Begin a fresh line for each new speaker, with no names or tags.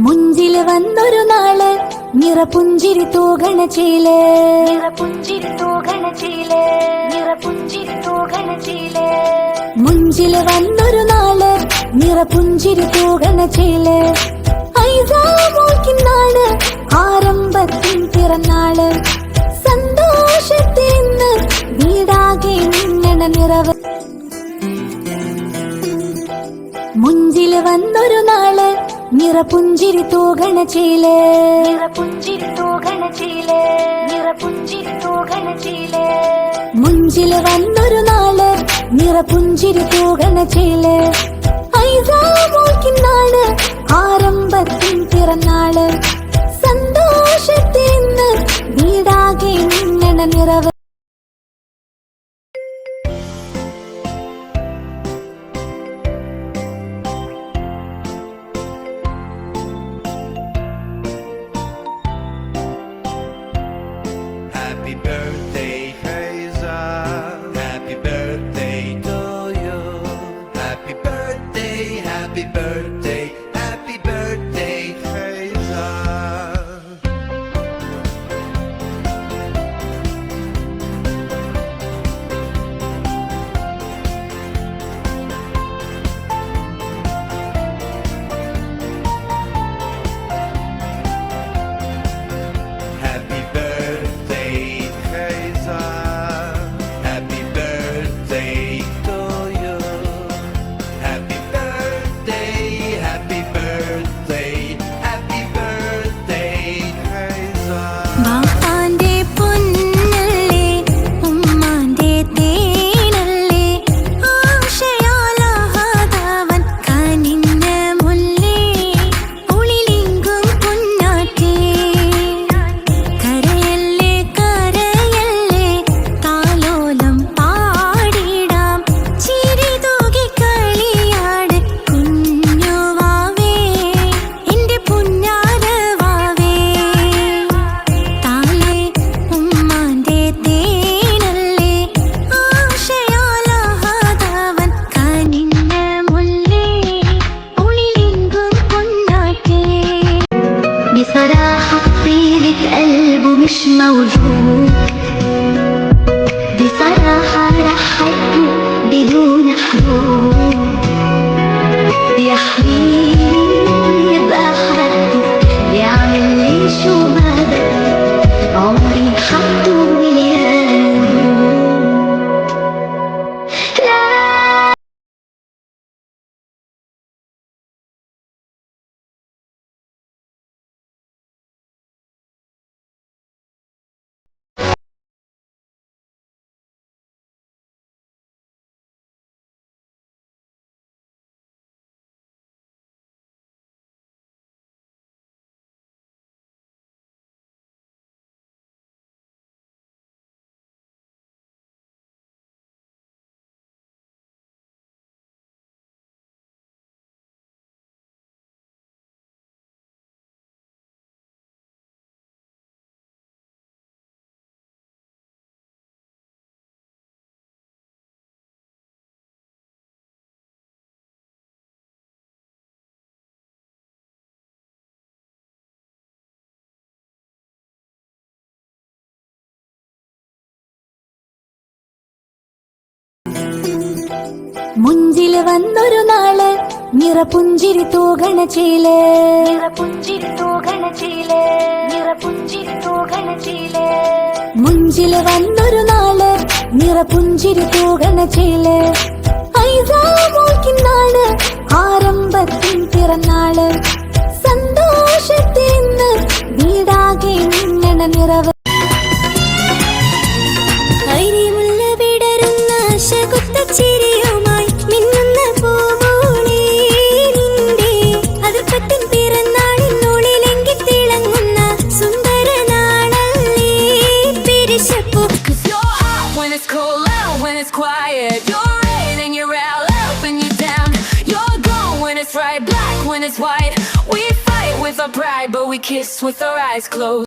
മുഞ്ചില് വന്നൊരു നാള് നിറപുഞ്ചിരി തൂകണ ചേല്, നിറപുഞ്ചിരി തൂകണ ചേല്, നിറപുഞ്ചിരി തൂകണ ചേല്. മുഞ്ചില് വന്നൊരു നാള് നിറപുഞ്ചിരി തൂകണ ചേല്. ഐസാമോൾക്കിന്നാണ് ആരംഭത്തിൻ പിറന്നാള്. സന്തോഷത്തിന്ന് വീടാകെ മിന്നണ നിറവ്. മുഞ്ചില് വന്നൊരു നാള് നിറപുഞ്ചിരി തൂകണ ചേല്, നിറപുഞ്ചിരി തൂകണ ചേല്, നിറപുഞ്ചിരി തൂകണ ചേല്. മുഞ്ചില് വന്നൊരു നാള് നിറപുഞ്ചിരി തൂകണ ചേല്. ഐസാമോൾക്കിന്നാണ് ആരംഭത്തിൻ പിറന്നാള്. സന്തോഷത്തിന്ന് വീടാകെ മിന്നണ നിറവ്.
Happy birthday, Hazel. Happy birthday to you. Happy birthday, happy birthday, happy birthday, Hazel. Happy birthday, Hazel. Happy birthday to you. Happy birthday, happy birthday, happy birthday, Hazel.
ബാപ്പാന്റെ പൊന്നല്ലേ ഉമ്മാന്റെ തേനല്ലേ, ആശയാലാഹാദവൻ കനിഞ്ഞ മുല്ലേ, ഉളിലിങ്കും പൊന്നാറ്റേ. കരയല്ലേ കരയല്ലേ താലോലം പാടിടാം, ചിരി തൂകി കളിയാട് കുഞ്ഞുവാവേ, എന്റെ പുന്നാരവാവേ. താലേ ഉമ്മാന്റെ തേനല്ലേ, ആശയാലാഹാദവൻ കനിഞ്ഞ മുല്ലേ, ഉളിലിങ്കും പൊന്നാറ്റേ. بصراحة طيلة قلبه مش موجود، بصراحة رح حبه بدون حدود. يا حبيبي يبقى حده يعمل لي شو ما بده، عمري حطه مليان. لا മുഞ്ചില് വന്നൊരു നാള് നിറപുഞ്ചിരി തൂകണ ചേല്, നിറപുഞ്ചിരി തൂകണ ചേല്, നിറപുഞ്ചിരി തൂകണ ചേല്. മുഞ്ചില് വന്നൊരു നാള് നിറപുഞ്ചിരി തൂകണ ചേല്. ഐസാമോൾക്കിന്നാണ് ആരംഭത്തിൻ പിറന്നാള്. സന്തോഷത്തിന്ന് വീടാകെ മിന്നണ നിറവ്. ഐരിമുള്ള വിടരുന്ന ശകുത്തച്ചിരിയുമായി മിന്നുന്ന പൂമോളേ നിന്റെ അതിർപ്പത്തിൻ പിറന്നാളിനുള്ളിലെങ്കി തിളങ്ങുന്ന സുന്ദര നാളല്ലേ പിരിശപ്പൂ.
When it's cold out, when it's quiet, you're in and you're out, up and you're down. You're gone when it's right, black when it's white. We fight with our pride, but we kiss with our eyes closed.